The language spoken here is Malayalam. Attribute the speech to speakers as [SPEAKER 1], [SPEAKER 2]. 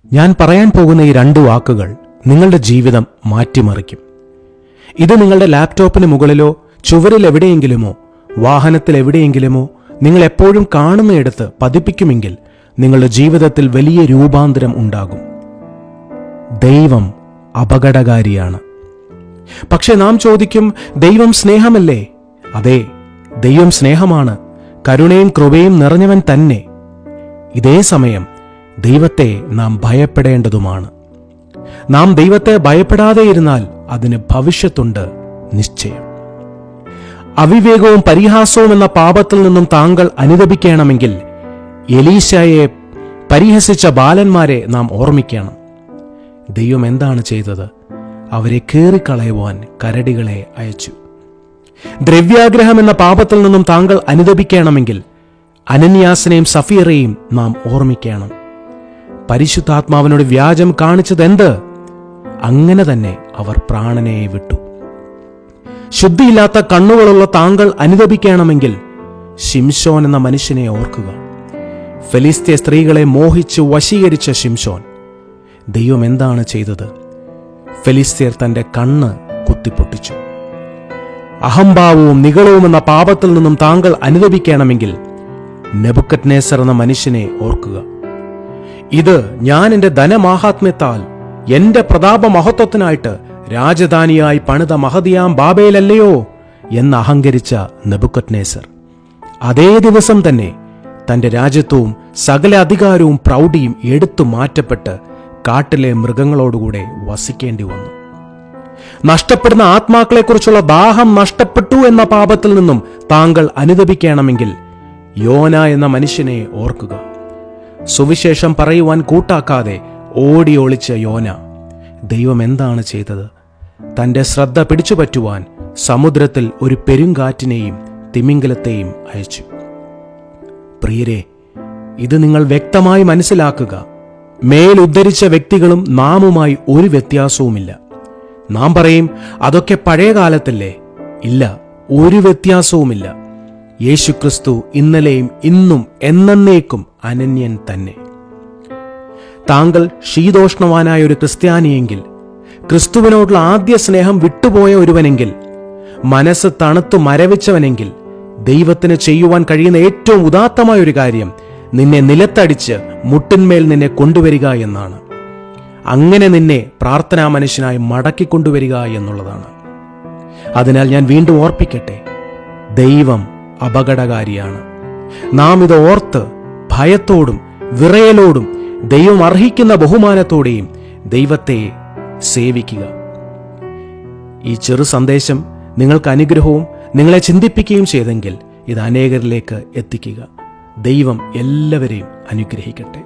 [SPEAKER 1] ഞാൻ പറയാൻ പോകുന്ന ഈ 2 വാക്കുകൾ നിങ്ങളുടെ ജീവിതം മാറ്റിമറിക്കും. ഇത് നിങ്ങളുടെ ലാപ്ടോപ്പിന് മുകളിലോ ചുവരിൽ എവിടെയെങ്കിലുമോ വാഹനത്തിൽ എവിടെയെങ്കിലുമോ നിങ്ങൾ എപ്പോഴും കാണുന്നയിടത്ത് പതിപ്പിക്കുമെങ്കിൽ നിങ്ങളുടെ ജീവിതത്തിൽ വലിയ രൂപാന്തരം ഉണ്ടാകും. ദൈവം അപകടകാരിയാണ്. പക്ഷെ നാം ചോദിക്കും, ദൈവം സ്നേഹമല്ലേ? അതെ, ദൈവം സ്നേഹമാണ്, കരുണയും കൃപയും നിറഞ്ഞവൻ തന്നെ. ഇതേ സമയം ദൈവത്തെ നാം ഭയപ്പെടേണ്ടതുമാണ്. നാം ദൈവത്തെ ഭയപ്പെടാതെ ഇരുന്നാൽ അതിന് ഭവിഷ്യത്തുണ്ട് നിശ്ചയം. അവിവേകവും പരിഹാസവും എന്ന പാപത്തിൽ നിന്നും താങ്കൾ അനുതപിക്കണമെങ്കിൽ എലീശയെ പരിഹസിച്ച ബാലന്മാരെ നാം ഓർമ്മിക്കണം. ദൈവം എന്താണ് ചെയ്തത്? അവരെ കീറിക്കളയുവാൻ കരടികളെ അയച്ചു. ദ്രവ്യാഗ്രഹം എന്ന പാപത്തിൽ നിന്നും താങ്കൾ അനുതപിക്കണമെങ്കിൽ അനന്യാസിനെയും സഫീറയെയും നാം ഓർമ്മിക്കണം. പരിശുദ്ധാത്മാവിനോട് വ്യാജം കാണിച്ചതെന്ത്? അങ്ങനെ തന്നെ അവർ പ്രാണനെ വിട്ടു. ശുദ്ധിയില്ലാത്ത കണ്ണുകളുള്ള താങ്കൾ അനുതപിക്കണമെങ്കിൽ ശിംശോൻ എന്ന മനുഷ്യനെ ഓർക്കുക. ഫെലിസ്ത്യ സ്ത്രീകളെ മോഹിച്ച് വശീകരിച്ച ശിംശോൻ. ദൈവം എന്താണ് ചെയ്തത്? ഫെലിസ്ത്യർ തന്റെ കണ്ണ് കുത്തിപ്പൊട്ടിച്ചു. അഹംഭാവവും നിഗളവും എന്ന പാപത്തിൽ നിന്നും താങ്കൾ അനുതപിക്കണമെങ്കിൽ നെബുക്കദ്നേസർ എന്ന മനുഷ്യനെ ഓർക്കുക. ഇത് ഞാൻ എന്റെ ധനമാഹാത്മ്യത്താൽ എന്റെ പ്രതാപമഹത്വത്തിനായിട്ട് രാജധാനിയായി പണിത മഹതിയാം ബാബേലല്ലയോ എന്ന് അഹങ്കരിച്ച നെബുക്കദ്നേസർ അതേ ദിവസം തന്നെ തന്റെ രാജ്യത്വവും സകല അധികാരവും പ്രൗഢിയും എടുത്തു മാറ്റപ്പെട്ട് കാട്ടിലെ മൃഗങ്ങളോടുകൂടെ വസിക്കേണ്ടി വന്നു. നഷ്ടപ്പെടുന്ന ആത്മാക്കളെക്കുറിച്ചുള്ള ദാഹം നഷ്ടപ്പെട്ടു എന്ന പാപത്തിൽ നിന്നും താങ്കൾ അനുതപിക്കണമെങ്കിൽ യോന എന്ന മനുഷ്യനെ ഓർക്കുക. സുവിശേഷം പറയുവാൻ കൂട്ടാക്കാതെ ഓടി ഒളിച്ച യോന. ദൈവം എന്താണ് ചെയ്തത്? തന്റെ ശ്രദ്ധ പിടിച്ചുപറ്റുവാൻ സമുദ്രത്തിൽ ഒരു പെരുങ്കാറ്റിനെയും തിമിംഗലത്തെയും അയച്ചു. പ്രിയരെ, ഇത് നിങ്ങൾ വ്യക്തമായി മനസ്സിലാക്കുക. മേലുദ്ധരിച്ച വ്യക്തികളും നാമുമായി ഒരു വ്യത്യാസവുമില്ല. നാം പറയും, അതൊക്കെ പഴയ കാലത്തല്ലേ? ഇല്ല, ഒരു വ്യത്യാസവുമില്ല. യേശുക്രിസ്തു ഇന്നലെയും ഇന്നും എന്നേക്കും അനന്യൻ തന്നെ. താങ്കൾ ശീതോഷ്ണവാനായ ഒരു ക്രിസ്ത്യാനിയെങ്കിൽ, ക്രിസ്തുവിനോടുള്ള ആദ്യ സ്നേഹം വിട്ടുപോയ ഒരുവനെങ്കിൽ, മനസ്സ് തണുത്തു മരവിച്ചവനെങ്കിൽ, ദൈവത്തിന് ചെയ്യുവാൻ കഴിയുന്ന ഏറ്റവും ഉദാത്തമായ ഒരു കാര്യം നിന്നെ നിലത്തടിച്ച് മുട്ടിന്മേൽ നിന്നെ കൊണ്ടുവരിക എന്നാണ്. അങ്ങനെ നിന്നെ പ്രാർത്ഥനാ മനുഷ്യനായി മടക്കിക്കൊണ്ടുവരിക എന്നുള്ളതാണ്. അതിനാൽ ഞാൻ വീണ്ടും ഓർപ്പിക്കട്ടെ, ദൈവം അപകടകാരിയാണ്. നാം ഇത് ഓർത്ത് ഭയത്തോടും വിറയലോടും ദൈവം അർഹിക്കുന്ന ബഹുമാനത്തോടെയും ദൈവത്തെ സേവിക്കുക. ഈ ചെറു സന്ദേശം നിങ്ങൾക്ക് അനുഗ്രഹവും നിങ്ങളെ ചിന്തിപ്പിക്കുകയും ചെയ്തെങ്കിൽ ഇത് അനേകരിലേക്ക് എത്തിക്കുക. ദൈവം എല്ലാവരെയും അനുഗ്രഹിക്കട്ടെ.